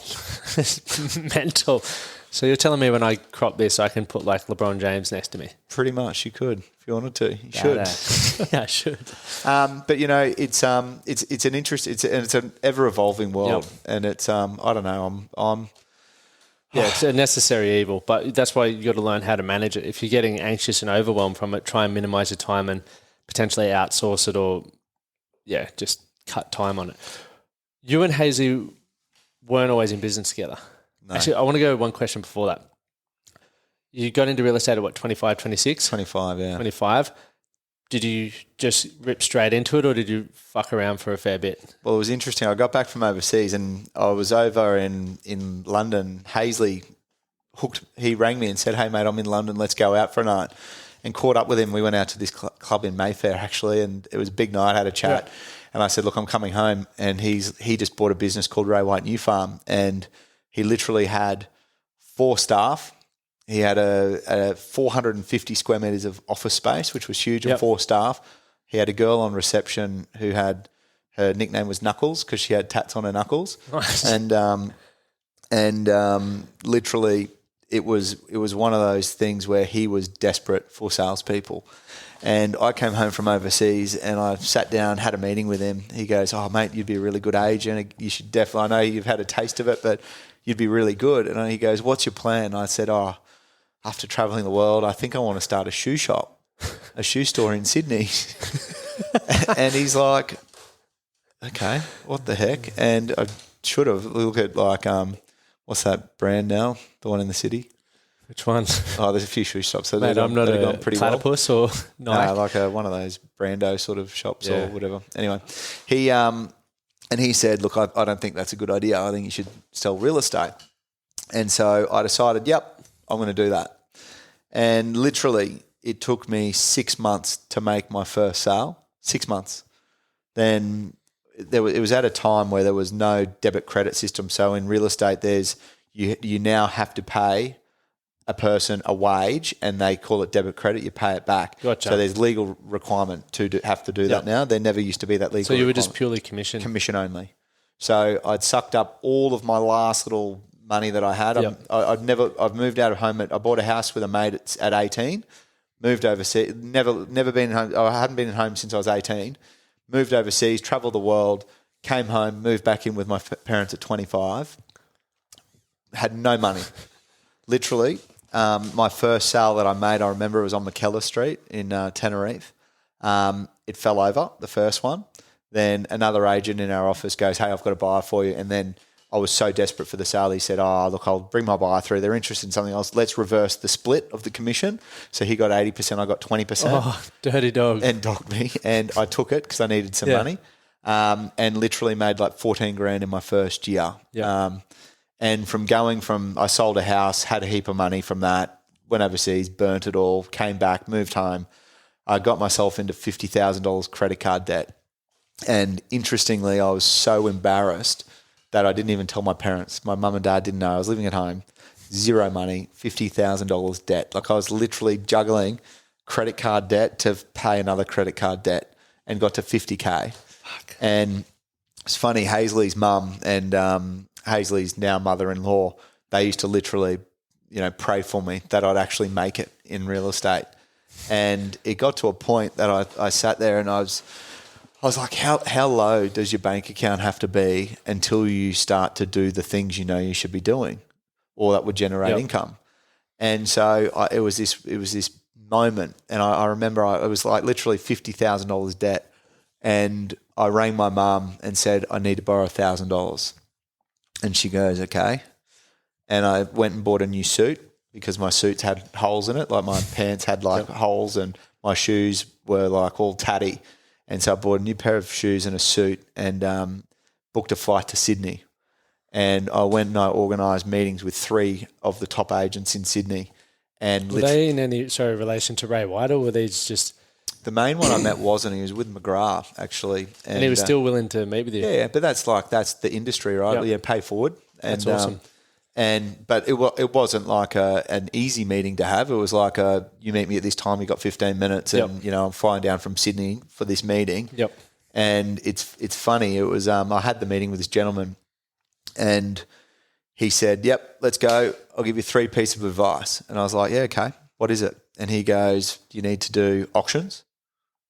It's mental. So you're telling me when I crop this, I can put like LeBron James next to me? Pretty much, you could if you wanted to. You should. Yeah, I should. But it's an interest. It's an ever evolving world, and it's I don't know. It's a necessary evil, but that's why you got to learn how to manage it. If you're getting anxious and overwhelmed from it, try and minimize your time and potentially outsource it, or just cut time on it. You and Hazy weren't always in business together. No. Actually, I want to go one question before that. You got into real estate at what, 25, 26? 25, yeah. 25. Did you just rip straight into it, or did you fuck around for a fair bit? Well, it was interesting. I got back from overseas and I was over in London. Hazley he rang me and said, hey, mate, I'm in London. Let's go out for a night. And caught up with him. We went out to this club in Mayfair, actually, and it was a big night, had a chat. Yeah. And I said, look, I'm coming home. And he just bought a business called Ray White New Farm, and he literally had 4 staff. He had a 450 square metres of office space, which was huge, and 4 staff. He had a girl on reception who had, her nickname was Knuckles because she had tats on her knuckles. Nice. And literally it was one of those things where he was desperate for salespeople. And I came home from overseas and I sat down, had a meeting with him. He goes, oh, mate, you'd be a really good agent. You should definitely, I know you've had a taste of it, but you'd be really good. And he goes, what's your plan? And I said, after traveling the world, I think I want to start a shoe shop. a shoe store in Sydney. And he's like, okay, what the heck? And I should have looked at like, what's that brand now? The one in the city? Which one? Oh, there's a few shoe shops. So Mate, I'm not they've a gone pretty platypus or Nike. No, like one of those Brando sort of shops or whatever. Anyway, he said, look, I don't think that's a good idea. I think you should sell real estate. And so I decided, yep, I'm going to do that. And literally it took me 6 months to make my first sale. 6 months. Then it was at a time where there was no debit credit system. So in real estate, you now have to pay a person a wage, and they call it debit credit. You pay it back. Gotcha. So there's legal requirement to have to do that now. There never used to be that legal. So you were just purely commission only. So I'd sucked up all of my last little money that I had. I've moved out of home. I bought a house with a mate at 18. Moved overseas. Never been home. I hadn't been at home since I was 18. Moved overseas. Travelled the world. Came home. Moved back in with my parents at 25. Had no money. Literally. My first sale that I made, I remember it was on McKellar Street in Tenerife. It fell over, the first one. Then another agent in our office goes, hey, I've got a buyer for you. And then I was so desperate for the sale, he said, oh, look, I'll bring my buyer through. They're interested in something else. Let's reverse the split of the commission. So he got 80%, I got 20%. Oh, dirty dog. And dogged me. And I took it because I needed some money. And literally made like 14 grand in my first year. Yep. And I sold a house, had a heap of money from that, went overseas, burnt it all, came back, moved home. I got myself into $50,000 credit card debt. And interestingly, I was so embarrassed that I didn't even tell my parents. My mum and dad didn't know. I was living at home, zero money, $50,000 debt. Like I was literally juggling credit card debt to pay another credit card debt and got to 50K. Fuck. And it's funny, Hazley's mum and Hazley's now mother-in-law, they used to literally, pray for me that I'd actually make it in real estate. And it got to a point that I sat there and I was like, how low does your bank account have to be until you start to do the things you should be doing or that would generate income? And so it was this moment, and I remember it was like literally $50,000 debt, and I rang my mum and said, I need to borrow $1,000. And she goes, okay. And I went and bought a new suit because my suits had holes in it. Like my pants had holes and my shoes were like all tatty. And so I bought a new pair of shoes and a suit and booked a flight to Sydney. And I went and I organised meetings with 3 of the top agents in Sydney. And were they in any relation to Ray White, or were these just... The main one I met wasn't. He was with McGrath, actually. And he was still willing to meet with you? Yeah, but that's the industry, right? Yep. Yeah, pay forward. And, that's awesome. But it wasn't like an easy meeting to have. It was like you meet me at this time, you got 15 minutes and, I'm flying down from Sydney for this meeting. Yep. And it's funny. It was I had the meeting with this gentleman and he said, yep, let's go. I'll give you 3 pieces of advice. And I was like, yeah, okay. What is it? And he goes, you need to do auctions.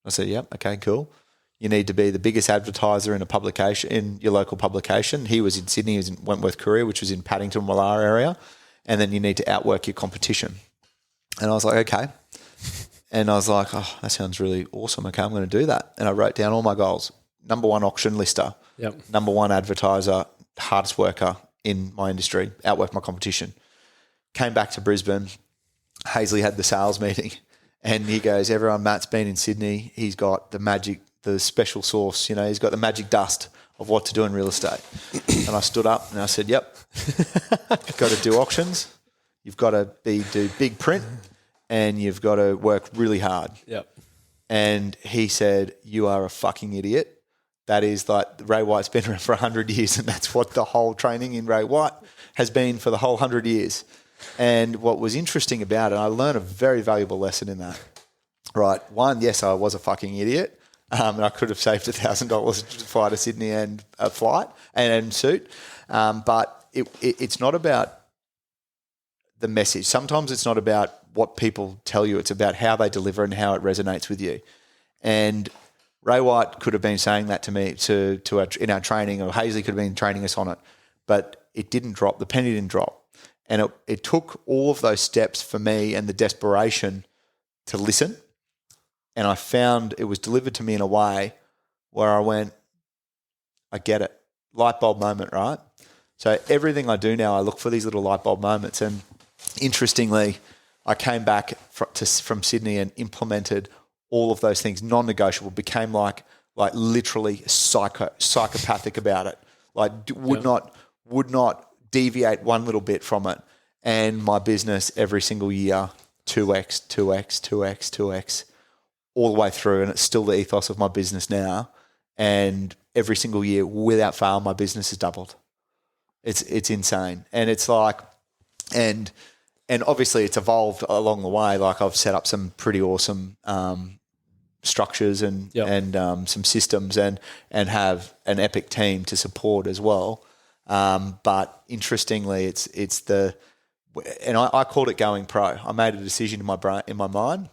I said, yep, okay, cool. You need to be the biggest advertiser in a publication, in your local publication. He was in Sydney, he was in Wentworth Courier, which was in Paddington, Wallara area. And then you need to outwork your competition. And I was like, okay. And I was like, oh, that sounds really awesome. Okay, I'm going to do that. And I wrote down all my goals. Number 1 auction lister. Yep. Number 1 advertiser, hardest worker in my industry, outwork my competition. Came back to Brisbane. Hazley had the sales meeting. And he goes, Matt's been in Sydney. He's got the special sauce, he's got the magic dust of what to do in real estate. And I stood up and I said, yep, you've got to do auctions. You've got to do big print and you've got to work really hard. Yep. And he said, you are a fucking idiot. That is like Ray White's been around for 100 years and that's what the whole training in Ray White has been for the whole 100 years. And what was interesting about it, I learned a very valuable lesson in that. Right. 1, yes, I was a fucking idiot. And I could have saved $1,000 to fly to Sydney and a flight and suit. But it's not about the message. Sometimes it's not about what people tell you. It's about how they deliver and how it resonates with you. And Ray White could have been saying that to me in our training, or Hazley could have been training us on it. But it didn't drop. The penny didn't drop. And it took all of those steps for me and the desperation to listen And I found it was delivered to me in a way where I went, I get it. Light bulb moment, right? So everything I do now, I look for these little light bulb moments. And interestingly, I came back from Sydney and implemented all of those things, non-negotiable, became like literally psychopathic about it. Like would not deviate one little bit from it. And my business every single year, 2x, 2x, 2x, 2x, all the way through. And it's still the ethos of my business now. And every single year, without fail, my business has doubled. It's insane. And it's like, and obviously it's evolved along the way. Like I've set up some pretty awesome structures and some systems and have an epic team to support as well. But interestingly, it's the, and I called it going pro. I made a decision in my mind.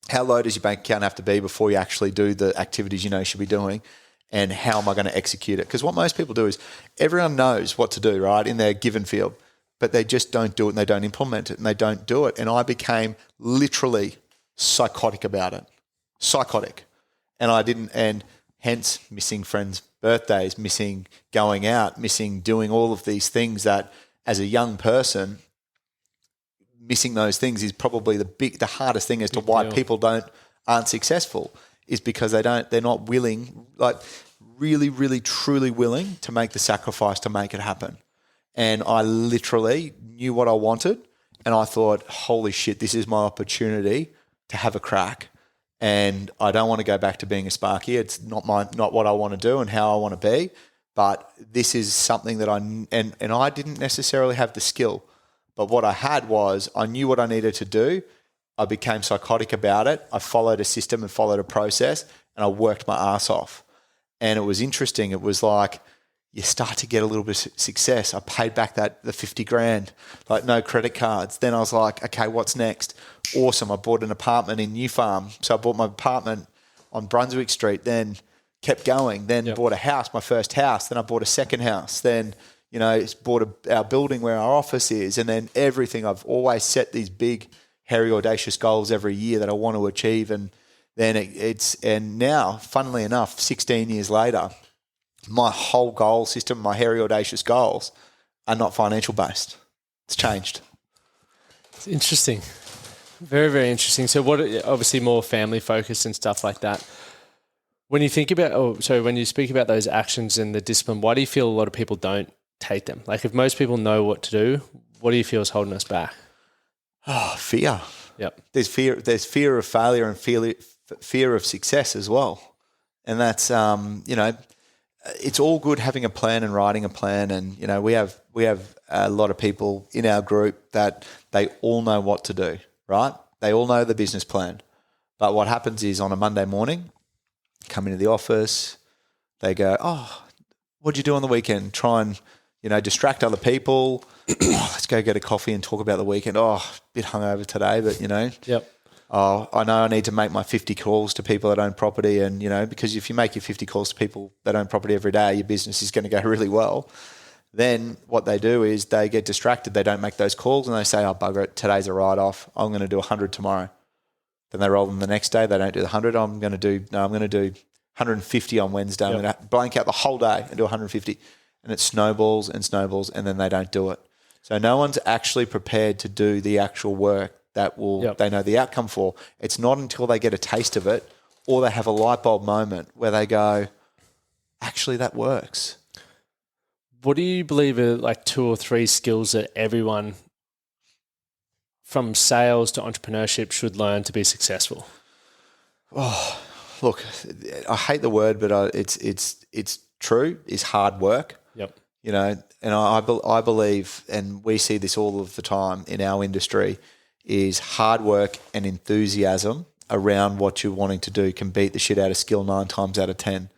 How low does your bank account have to be before you actually do the activities you know you should be doing? And how am I going to execute it? Because what most people do is everyone knows what to do, right, in their given field, but they just don't do it and they don't implement it and they don't do it. And I became literally psychotic about it. Psychotic. And I didn't, and hence missing friends' birthdays, missing going out, missing doing all of these things that as a young person, missing those things is probably the hardest thing as to why people aren't successful, is because they're not willing, like really, really, truly willing to make the sacrifice to make it happen. And I literally knew what I wanted and I thought, holy shit, this is my opportunity to have a crack. And I don't want to go back to being a Sparky. It's not what I want to do and how I want to be. But this is something that and I didn't necessarily have the skill. But what I had was I knew what I needed to do. I became psychotic about it. I followed a system and followed a process and I worked my ass off. And it was interesting. It was like you start to get a little bit of success. I paid back the 50 grand, like no credit cards. Then I was like, okay, what's next? Awesome. I bought an apartment in New Farm. So I bought my apartment on Brunswick Street, then kept going, then bought a house, my first house. Then I bought a second house. Then, bought our building where our office is. And then everything. I've always set these big, hairy, audacious goals every year that I want to achieve. And then and now, funnily enough, 16 years later, my whole goal system, my hairy, audacious goals are not financial based. It's changed. It's interesting. Very, very interesting. So obviously more family focused and stuff like that. When you think about, when you speak about those actions and the discipline, why do you feel a lot of people don't take them? Like if most people know what to do, what do you feel is holding us back? Oh, fear. Yep. There's fear of failure and fear of success as well. And that's, it's all good having a plan and writing a plan. And, we have a lot of people in our group that they all know what to do, right? They all know the business plan. But what happens is on a Monday morning, come into the office, they go, oh, what'd you do on the weekend? Try and, distract other people. Let's go get a coffee and talk about the weekend. Oh, a bit hungover today, but, Yep. Oh, I know I need to make my 50 calls to people that own property and, because if you make your 50 calls to people that own property every day, your business is going to go really well. Then what they do is they get distracted. They don't make those calls and they say, oh, bugger it, today's a write-off. I'm going to do 100 tomorrow. Then they roll them the next day. They don't do the 100. I'm going to do 150 on Wednesday. I'm going to blank out the whole day and do 150. And it snowballs and snowballs and then they don't do it. So no one's actually prepared to do the actual work that they know the outcome for. It's not until they get a taste of it or they have a light bulb moment where they go, actually that works. What do you believe are like 2 or 3 skills that everyone from sales to entrepreneurship should learn to be successful? Oh, look, I hate the word, but it's true, is hard work. Yep. And I believe, and we see this all of the time in our industry, is hard work and enthusiasm around what you're wanting to do can beat the shit out of skill 9 times out of 10.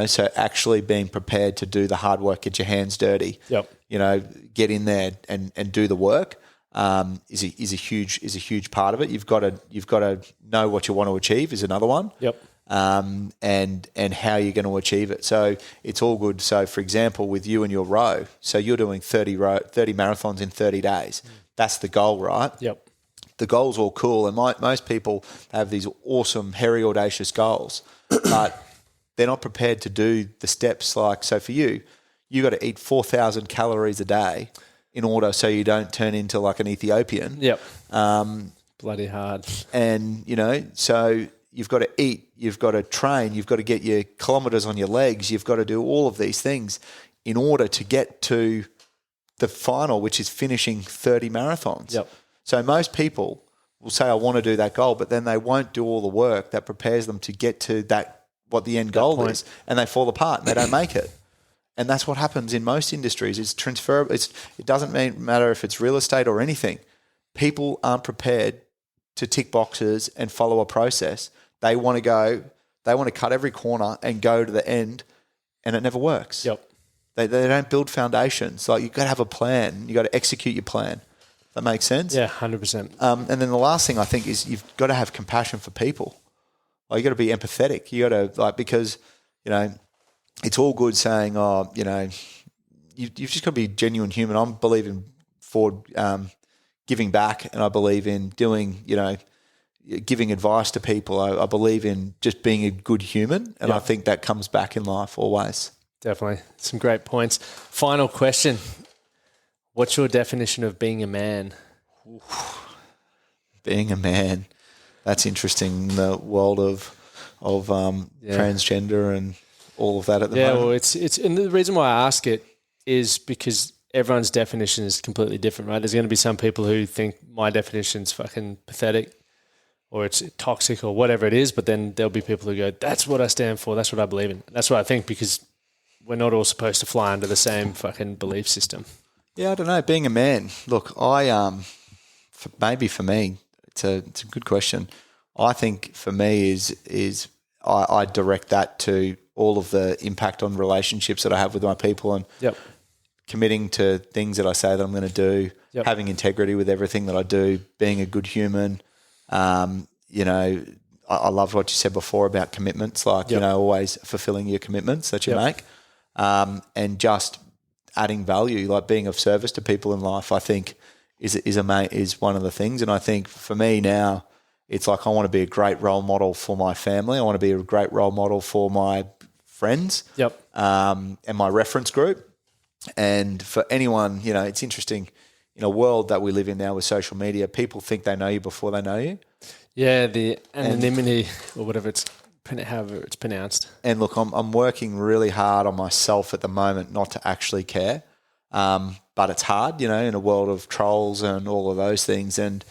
So actually being prepared to do the hard work, get your hands dirty. Yep. Get in there and do the work is a huge part of it. You've got to know what you want to achieve is another one. Yep. And how you're going to achieve it. So it's all good. So for example, with you and your row, so you're doing 30 marathons in 30 days. That's the goal, right? Yep. the goal's all cool, and most people have these awesome, hairy, audacious goals, but they're not prepared to do the steps. Like, so for you got to eat 4,000 calories a day in order so you don't turn into like an Ethiopian. Yep. Bloody hard. And, so you've got to eat, you've got to train, you've got to get your kilometres on your legs, you've got to do all of these things in order to get to the final, which is finishing 30 marathons. Yep. So most people will say, I want to do that goal, but then they won't do all the work that prepares them to get to that, what the end goal is, and they fall apart and they don't make it. And that's what happens in most industries. It's transferable. It doesn't matter if it's real estate or anything. People aren't prepared to tick boxes and follow a process. They want to cut every corner and go to the end, and it never works. Yep. They don't build foundations. Like, you've got to have a plan. You've got to execute your plan. That makes sense? Yeah, 100%. And then the last thing I think is you've got to have compassion for people. Like, you've got to be empathetic. You got to, because, it's all good saying, you've just got to be genuine human. I believe in giving back, and I believe in doing, giving advice to people. I believe in just being a good human, and I think that comes back in life always. Definitely. Some great points. Final question. What's your definition of being a man? Being a man. That's interesting in the world of transgender and all of that at the moment. Yeah, well, it's and the reason why I ask it is because everyone's definition is completely different, right? There's going to be some people who think my definition's fucking pathetic or it's toxic or whatever it is, but then there'll be people who go, that's what I stand for, that's what I believe in. That's what I think, because we're not all supposed to fly under the same fucking belief system. Yeah, I don't know. Being a man, look, maybe for me, it's a good question. I think for me is I direct that to all of the impact on relationships that I have with my people, and committing to things that I say that I'm going to do, having integrity with everything that I do, being a good human. I loved what you said before about commitments, like, always fulfilling your commitments that you make, and just adding value, like being of service to people in life, I think is one of the things. And I think for me now, it's like I want to be a great role model for my family. I want to be a great role model for my friends and my reference group. And for anyone, it's interesting in a world that we live in now with social media, people think they know you before they know you. Yeah, the anonymity or whatever however it's pronounced. And look, I'm working really hard on myself at the moment not to actually care. But it's hard, in a world of trolls and all of those things. And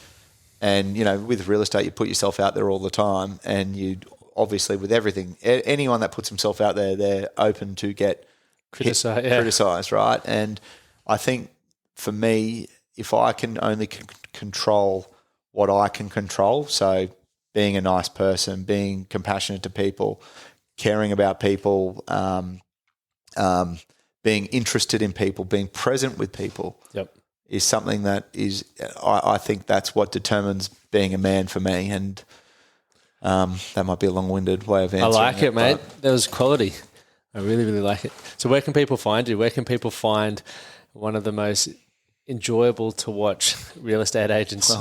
with real estate, you put yourself out there all the time, and you obviously with everything, anyone that puts himself out there, they're open to get criticised, right? And I think for me, if I can only control what I can control, so being a nice person, being compassionate to people, caring about people, being interested in people, being present with people, is something that is, I think that's what determines being a man for me. And that might be a long-winded way of answering. I like it, mate. That was quality. I really, really like it. So where can people find you? Where can people find one of the most enjoyable to watch real estate agents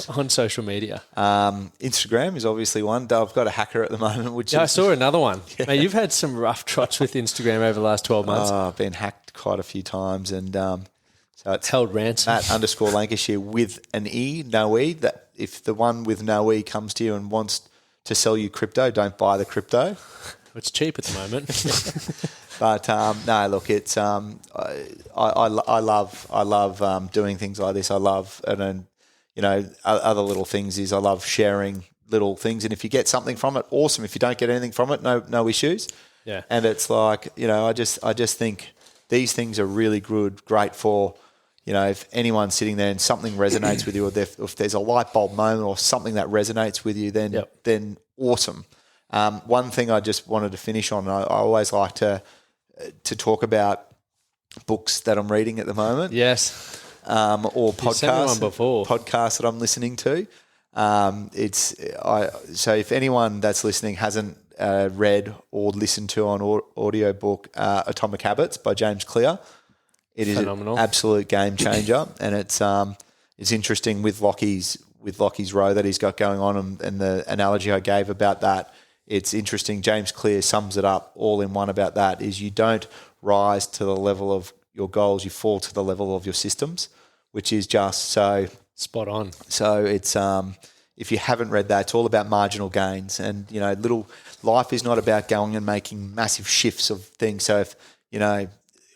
on social media? Instagram is obviously one. I've got a hacker at the moment. Which I saw another one. Yeah. Mate, you've had some rough trots with Instagram over the last 12 months. I've been hacked quite a few times, and so it's held ransom. @_Lancashire with an E, no E. That if the one with no E comes to you and wants to sell you crypto, don't buy the crypto. It's cheap at the moment. But no, look, it's I love doing things like this. I love, and then other little things is I love sharing little things, and if you get something from it, awesome. If you don't get anything from it, no issues. Yeah. And it's like I just think these things are really great for if anyone's sitting there and something resonates with you, or if there's a light bulb moment or something that resonates with you, then awesome. One thing I just wanted to finish on, I always like to talk about books that I'm reading at the moment. Yes. Or podcasts that I'm listening to. So if anyone that's listening hasn't read or listened to an audio book, Atomic Habits by James Clear, it is phenomenal. An absolute game changer. And it's interesting with Lockie's Lockie's row that he's got going on, and the analogy I gave about that, it's interesting. James Clear sums it up all in one about that, is you don't rise to the level of your goals, you fall to the level of your systems, which is just so spot on. So it's if you haven't read that, it's all about marginal gains, and life is not about going and making massive shifts of things. So if you got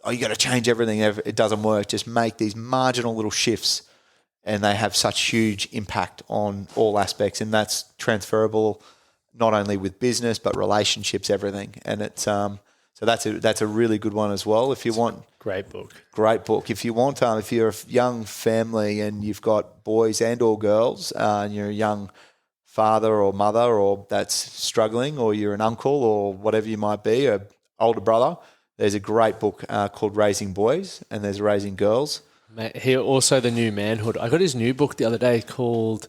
to change everything, it doesn't work. Just make these marginal little shifts, and they have such huge impact on all aspects, and that's transferable not only with business but relationships, everything. And it's so that's a really good one as well. If you want, great book. If you want, if you're a young family and you've got boys and or girls, and you're a young father or mother, or that's struggling, or you're an uncle or whatever you might be, an older brother, there's a great book called Raising Boys, and there's Raising Girls. Here also The New Manhood. I got his new book the other day called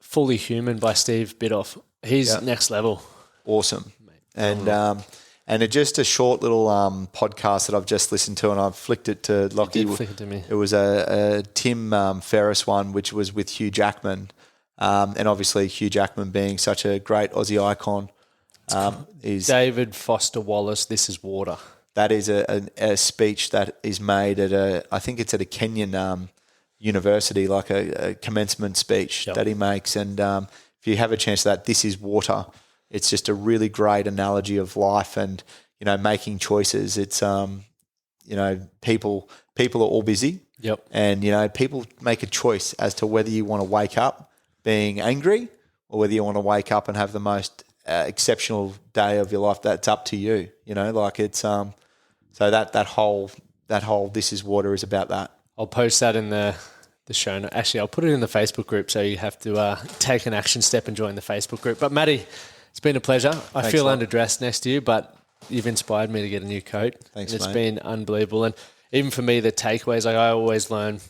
Fully Human by Steve Biddulph. He's next level. Awesome. And it's just a short little podcast that I've just listened to, and I've flicked it to Lockie. You did flick it to me. It was a Tim Ferriss one, which was with Hugh Jackman. And obviously Hugh Jackman being such a great Aussie icon. Is David Foster Wallace, This Is Water. That is a speech that is made at I think it's at a Kenyan university, like a commencement speech that he makes. And if you have a chance of that, This Is Water. It's just a really great analogy of life and, making choices. It's, people are all busy. Yep. And, people make a choice as to whether you want to wake up being angry or whether you want to wake up and have the most exceptional day of your life. That's up to you, it's, so that whole This Is Water is about that. I'll post that in the show note. Actually, I'll put it in the Facebook group, so you have to take an action step and join the Facebook group. But Matty, it's been a pleasure. I feel underdressed next to you, but you've inspired me to get a new coat. Thanks, and it's mate. been unbelievable. And even for me, the takeaways, I always learn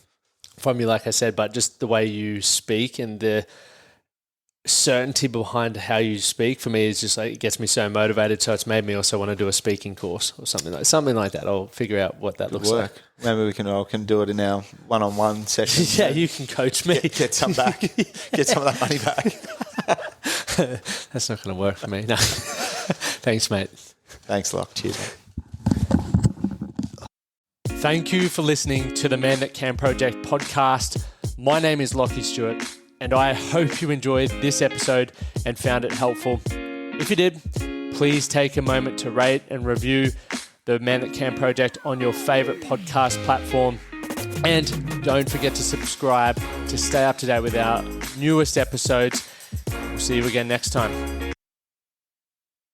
from you, like I said, but just the way you speak and the certainty behind how you speak, for me, is just like, it gets me so motivated. So it's made me also want to do a speaking course or something like that. I'll figure out what that looks like. Maybe we can do it in our one-on-one session. Yeah, you can coach me. Get some back. Get some of that money back. That's not going to work for me. No. Thanks, mate. Thanks, Locke. Cheers, mate. Thank you for listening to the Man That Can Project podcast. My name is Lachlan Stuart, and I hope you enjoyed this episode and found it helpful. If you did, please take a moment to rate and review the Man That Can Project on your favorite podcast platform. And don't forget to subscribe to stay up to date with our newest episodes. We'll see you again next time.